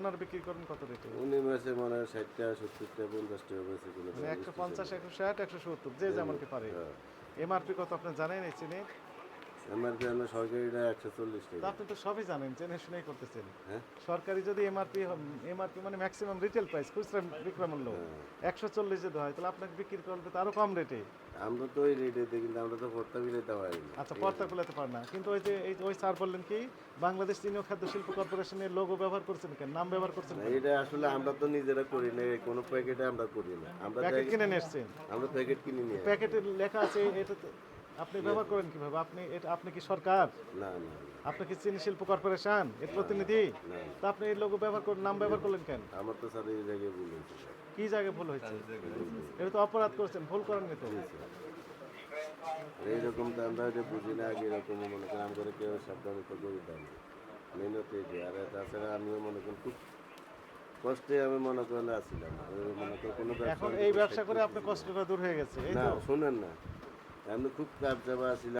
আপনারা বিক্রি করেন কত রেটে? উনি মাসে মনে হয় 60 টাকা 70 টাকা 50 টাকা বেশি কোনো মানে 150, 160, 170 যে যেমনকে পারে। হ্যাঁ এমআরপি কত আপনি জানেন এই চিনির? এমআরপি হলো সরকারিটা 140 তো টাকা। আপনি তো সবই জানেন, জেনে শুনেই করতেছেন। হ্যাঁ সরকারি যদি এমআরপি মানে ম্যাক্সিমাম রিটেল প্রাইস, খুচরা বিক্রয় মূল্য হ্যাঁ 140 যদি হয়, তাহলে আপনাকে বিক্রি করবে তো আরো কম রেটে। আমরা তো ওই রেটে দিই কিন্তু আমরা তো ভর্তা বিলাইতে পারি না আচ্ছা, ঠিক পর্দা আছে কুলাতে পারে না, কিন্তু ওই যে ওই স্যার বললেন কি বাংলাদেশ চিনি ও খাদ্য শিল্প কর্পোরেশনের লোগো ব্যবহার করছেন কেন, নাম ব্যবহার করছেন না, কেন? এটা আসলে আমরা তো নিজেরা করি না কোনো প্যাকেটে আমরা করি না আমরা প্যাকেট কিনে নিয়ে এসছেন, আমরা প্যাকেট কিনে নিয়ে আসি। প্যাকেটে লেখা আছে এটা আপনি ব্যবহার করেন কিভাবে? আপনি কি সরকার? না না আপনি কি চিনি শিল্প কর্পোরেশন এর প্রতিনিধি? না তা আপনি এই লোগো ব্যবহার করেন, নাম ব্যবহার করলেন কেন? আমার তো স্যার এই জায়গায় ভুল হয়েছে কি জায়গায় ভুল হয়েছে? এটা তো অপরাধ করছেন, ভুল করেননি তো। এইরকম তো আমরা যে বুঝি না আগে এরকম মনে করেন আমাদের কেউ সাবধানে তো করে দেয় না মেহনত এই যে আর তাছাড়া আমিও মনে করেন খুব কষ্টে আমি মনে করেন আসছিলাম আমি মনে করেন কোনো এখন ব্যবসা এই ব্যবসা করে আপনার কষ্টটা দূর হয়ে গেছে, এই না তো। শুনেন না আমি খুব কাপ চাপা আসছিলাম